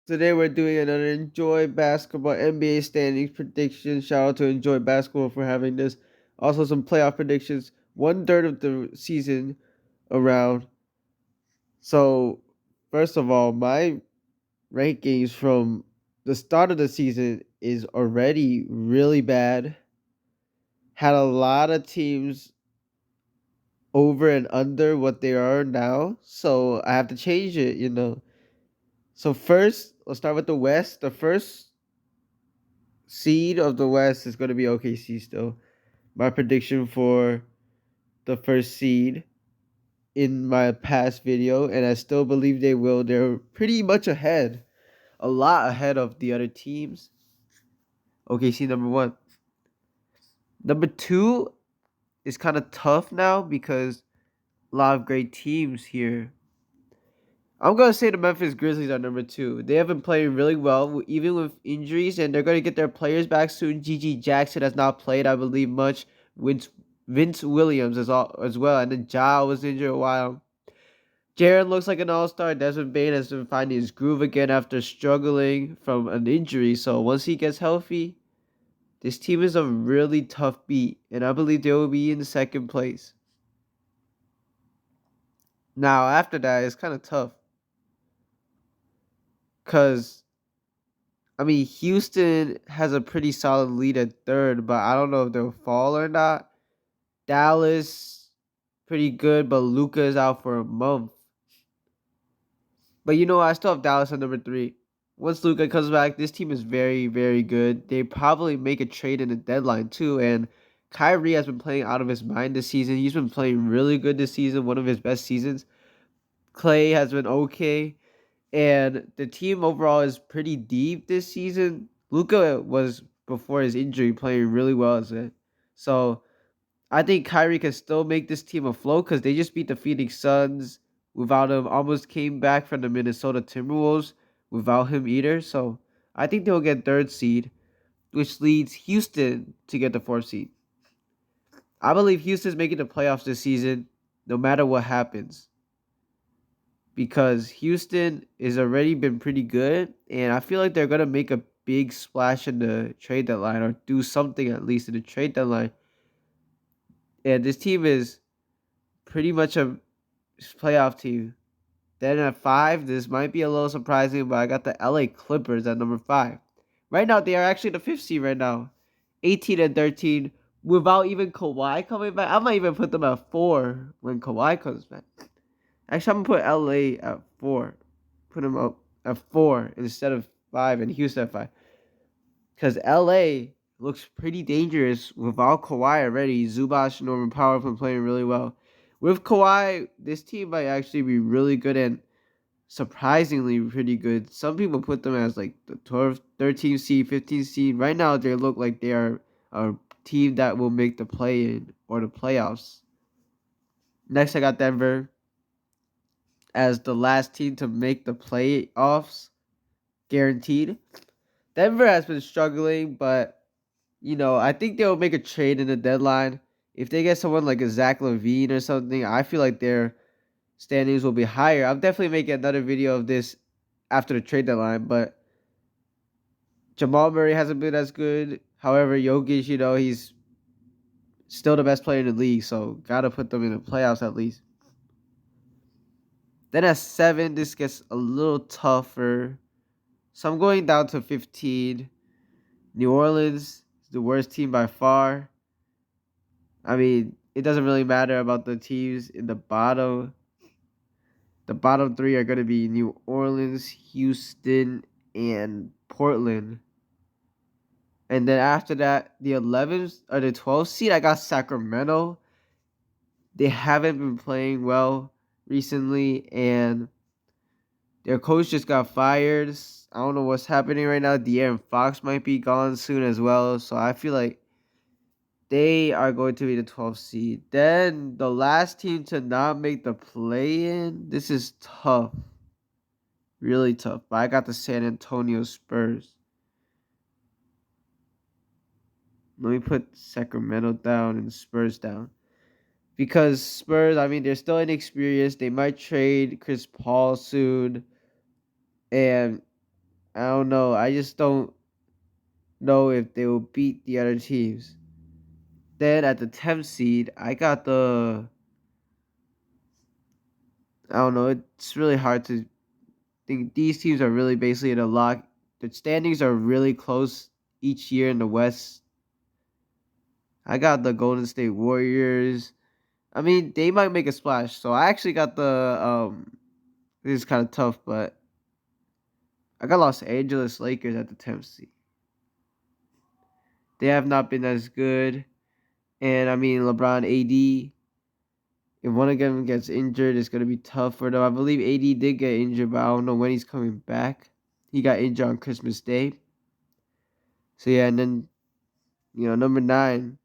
Today we're doing another Enjoy Basketball NBA standings prediction. Shout out to Enjoy Basketball for having this. Also some playoff predictions. 1/3 of the season around. So first of all, my rankings from the start of the season is already really bad. Had a lot of teams over and under what they are now. So I have to change it. So first, let's start with the West. The first seed of the West is going to be OKC still. My prediction for the first seed in my past video, and I still believe they will. They're pretty much ahead, a lot ahead of the other teams. OKC number one. Number two is kind of tough now because a lot of great teams here. I'm going to say the Memphis Grizzlies are number two. They have been playing really well, even with injuries, and they're going to get their players back soon. GG Jackson has not played, I believe, much. Vince Williams as well, and then Ja was injured a while. Jaren looks like an all-star. Desmond Bane has been finding his groove again after struggling from an injury. So once he gets healthy, this team is a really tough beat, and I believe they will be in second place. Now, after that, it's kind of tough because Houston has a pretty solid lead at third, but I don't know if they'll fall or not. Dallas, pretty good, but Luka is out for a month. But I still have Dallas at number three. Once Luka comes back, this team is very, very good. They probably make a trade in the deadline too. And Kyrie has been playing out of his mind this season. He's been playing really good this season, one of his best seasons. Clay has been okay. And the team overall is pretty deep this season. Luka was, before his injury, playing really well as it. So I think Kyrie can still make this team afloat because they just beat the Phoenix Suns without him. Almost came back from the Minnesota Timberwolves without him either. So I think they'll get third seed, which leads Houston to get the fourth seed. I believe Houston's making the playoffs this season, no matter what happens, because Houston has already been pretty good, and I feel like they're gonna make a big splash in the trade deadline or do something at least in the trade deadline. And this team is pretty much a playoff team. Then at five, this might be a little surprising, but I got the LA Clippers at number five. Right now, they are actually the fifth seed right now. 18 and 13 without even Kawhi coming back. I might even put them at four when Kawhi comes back. Actually, I'm going to put LA at four. Put them up at four instead of five and Houston at five. Because LA looks pretty dangerous without Kawhi already. Zubac and Norman Powell have been playing really well. With Kawhi, this team might actually be really good and surprisingly pretty good. Some people put them as like the 12th, 13th seed, 15th seed. Right now, they look like they are a team that will make the play-in or the playoffs. Next, I got Denver as the last team to make the playoffs, guaranteed. Denver has been struggling, but I think they'll make a trade in the deadline. If they get someone like a Zach LaVine or something, I feel like their standings will be higher. I'll definitely make another video of this after the trade deadline, but Jamal Murray hasn't been as good. However, Jokic, he's still the best player in the league, so gotta put them in the playoffs at least. Then at 7, this gets a little tougher. So I'm going down to 15. New Orleans is the worst team by far. It doesn't really matter about the teams in the bottom. The bottom three are going to be New Orleans, Houston, and Portland. And then after that, the 11th or the 12th seed, I got Sacramento. They haven't been playing well recently, and their coach just got fired. I don't know what's happening right now. De'Aaron Fox might be gone soon as well. So I feel like they are going to be the 12th seed. Then the last team to not make the play-in. This is tough. Really tough. But I got the San Antonio Spurs. Let me put Sacramento down and Spurs down. Because Spurs, they're still inexperienced. They might trade Chris Paul soon. And I don't know. I just don't know if they will beat the other teams. Then at the 10th seed, I got the. I don't know. It's really hard to think. These teams are really basically in a lock. The standings are really close each year in the West. I got the Golden State Warriors. I mean, they might make a splash. So I actually got the. This is kind of tough, but I got Los Angeles Lakers at the 10th seed. They have not been as good. And I mean, LeBron, AD, if one of them gets injured, it's going to be tough for them. I believe AD did get injured, but I don't know when he's coming back. He got injured on Christmas Day. So yeah, and then, number 9,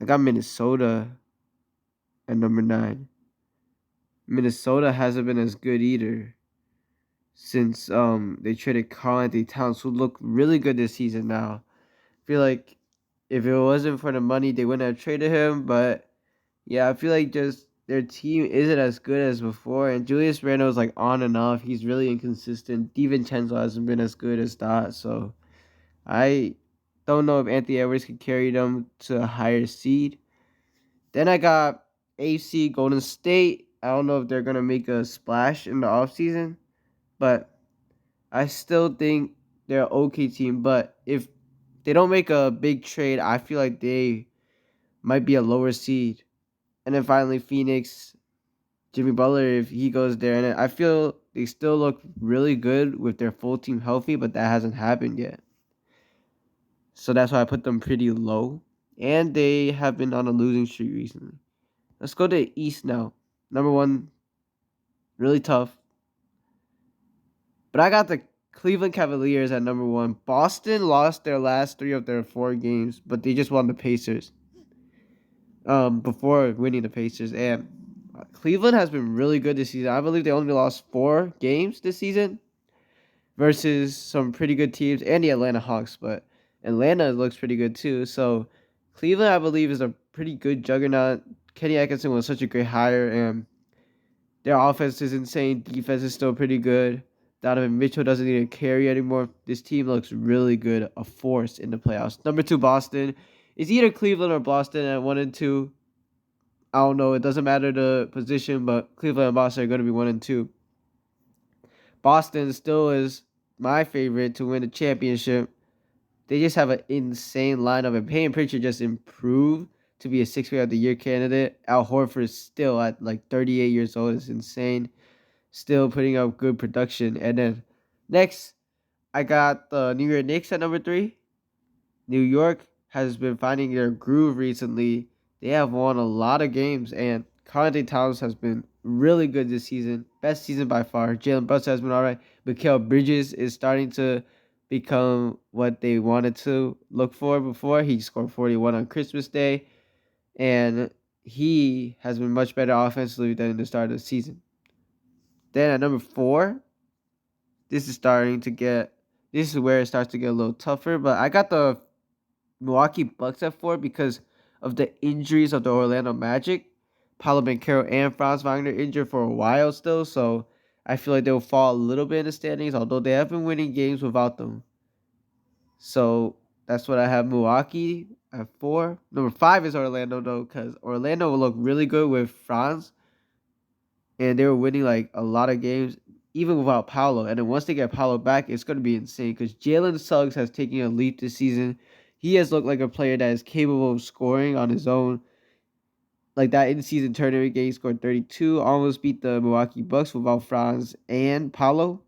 I got Minnesota at number 9. Minnesota hasn't been as good either since they traded Karl-Anthony Towns, who looked really good this season now. I feel like if it wasn't for the money, they wouldn't have traded him, but yeah, I feel like just their team isn't as good as before, and Julius Randle is like on and off. He's really inconsistent. DiVincenzo hasn't been as good as that, so I don't know if Anthony Edwards can carry them to a higher seed. Then I got AC Golden State. I don't know if they're gonna make a splash in the offseason, but I still think they're an okay team. But if they don't make a big trade, I feel like they might be a lower seed. And then finally, Phoenix, Jimmy Butler, if he goes there. And I feel they still look really good with their full team healthy, but that hasn't happened yet. So that's why I put them pretty low. And they have been on a losing streak recently. Let's go to the East now. Number 1, really tough. But I got the Cleveland Cavaliers at number 1. Boston lost their last 3 of their 4 games, but they just won the Pacers. Before winning the Pacers. And Cleveland has been really good this season. I believe they only lost 4 games this season versus some pretty good teams and the Atlanta Hawks, but Atlanta looks pretty good too. So Cleveland, I believe, is a pretty good juggernaut. Kenny Atkinson was such a great hire, and their offense is insane. Defense is still pretty good. Donovan Mitchell doesn't need a carry anymore. This team looks really good, a force in the playoffs. Number 2, Boston. It's either Cleveland or Boston at 1 and 2. I don't know. It doesn't matter the position, but Cleveland and Boston are going to be 1 and 2. Boston still is my favorite to win the championship. They just have an insane lineup, and Payton Pritchard just improved to be a 6th Player of the Year candidate. Al Horford is still at like 38 years old. It's insane. Still putting up good production. And then next, I got the New York Knicks at number 3. New York has been finding their groove recently. They have won a lot of games, and Karl-Anthony Towns has been really good this season. Best season by far. Jalen Brunson has been all right. Mikal Bridges is starting to become what they wanted to look for before. He scored 41 on Christmas Day, and he has been much better offensively than in the start of the season. Then at number 4, this is where it starts to get a little tougher, but I got the Milwaukee Bucks at 4 because of the injuries of the Orlando Magic. Paolo Banchero and Franz Wagner injured for a while still, so I feel like they'll fall a little bit in the standings, although they have been winning games without them. So that's what I have Milwaukee at 4. Number 5 is Orlando, though, because Orlando will look really good with Franz, and they were winning like a lot of games, even without Paolo. And then once they get Paolo back, it's going to be insane because Jalen Suggs has taken a leap this season. He has looked like a player that is capable of scoring on his own. Like that in-season tournament game, he scored 32, almost beat the Milwaukee Bucks without Franz and Paolo.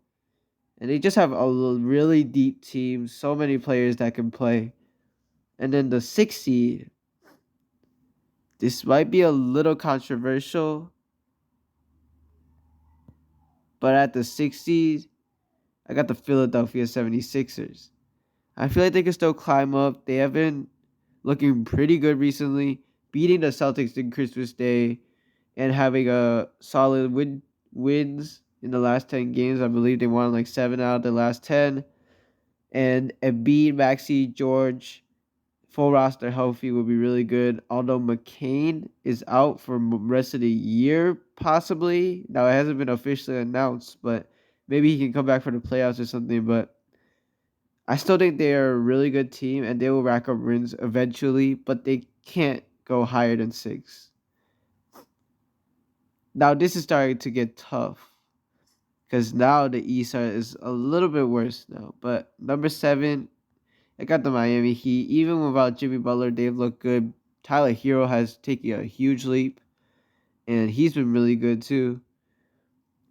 And they just have a really deep team, so many players that can play. And then the 6th seed, this might be a little controversial, but at the 6th seed, I got the Philadelphia 76ers. I feel like they can still climb up. They have been looking pretty good recently, beating the Celtics in Christmas Day and having a solid wins in the last 10 games. I believe they won like 7 out of the last 10. And Embiid, Maxey, George, full roster healthy will be really good. Although McCain is out for the rest of the year, possibly. Now, it hasn't been officially announced, but Maybe he can come back for the playoffs or something, but I still think they are a really good team and they will rack up wins eventually, but they can't go higher than 6. Now this is starting to get tough because now the East is a little bit worse now. But number 7, I got the Miami Heat. Even without Jimmy Butler, they've looked good. Tyler Hero has taken a huge leap, and he's been really good too.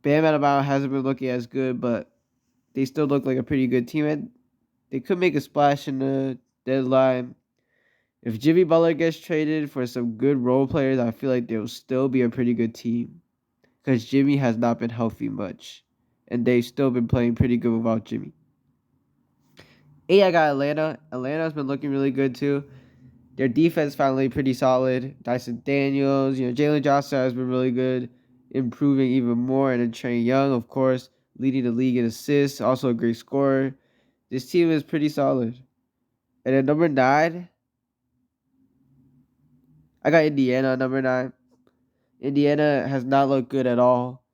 Bam Adebayo hasn't been looking as good, but they still look like a pretty good team. And they could make a splash in the deadline. If Jimmy Butler gets traded for some good role players, I feel like they'll still be a pretty good team. Because Jimmy has not been healthy much. And they've still been playing pretty good without Jimmy. 8, I got Atlanta. Atlanta's been looking really good too. Their defense finally pretty solid. Dyson Daniels, Jalen Johnson has been really good, improving even more. And then Trae Young, of course, leading the league in assists, also a great scorer. This team is pretty solid. And then number 9, I got Indiana number 9. Indiana has not looked good at all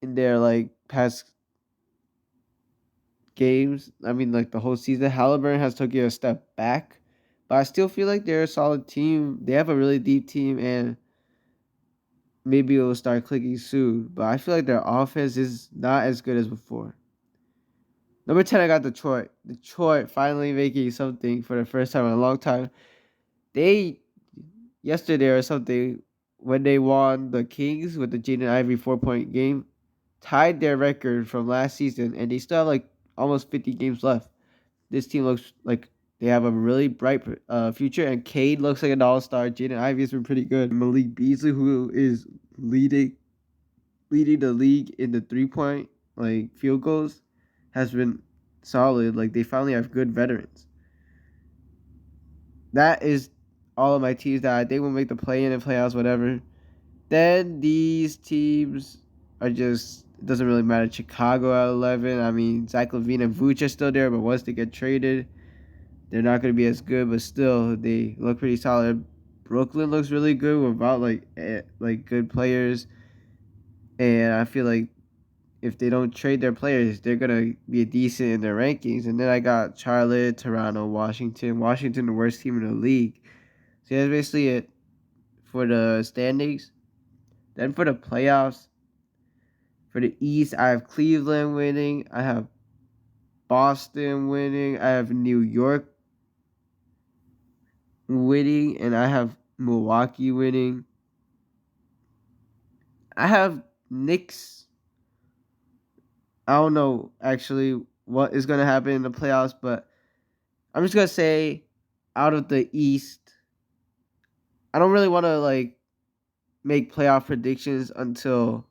in their past games. I mean, the whole season. Halliburton has taken a step back, but I still feel like they're a solid team. They have a really deep team, and maybe it will start clicking soon. But I feel like their offense is not as good as before. Number 10, I got Detroit. Detroit finally making something for the first time in a long time. They, yesterday or something, when they won the Kings with the Jaden Ivey 4-point game, tied their record from last season, and they still have almost 50 games left. This team looks like they have a really bright future, and Cade looks like an all-star. Jaden Ivey has been pretty good. Malik Beasley, who is leading the league in the 3-point field goals, has been solid. They finally have good veterans. That is all of my teams that I think will make the play-in and playoffs, whatever. Then these teams are just, it doesn't really matter. Chicago at 11. I mean, Zach LaVine and Vooch are still there, but once they get traded, they're not going to be as good, but still, they look pretty solid. Brooklyn looks really good without good players, and I feel like if they don't trade their players, they're gonna be decent in their rankings. And then I got Charlotte, Toronto, Washington. Washington, the worst team in the league. So that's basically it for the standings. Then for the playoffs, for the East, I have Cleveland winning. I have Boston winning. I have New York winning, and I have Milwaukee winning. I have Knicks. I don't know actually what is going to happen in the playoffs, but I'm just going to say out of the East, I don't really want to make playoff predictions until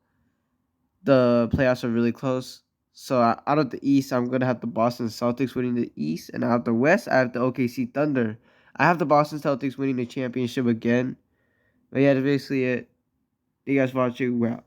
the playoffs are really close. So out of the East, I'm going to have the Boston Celtics winning the East, and out of the West, I have the OKC Thunder. I have the Boston Celtics winning the championship again. But yeah, that's basically it. Thank you guys for watching. We're out.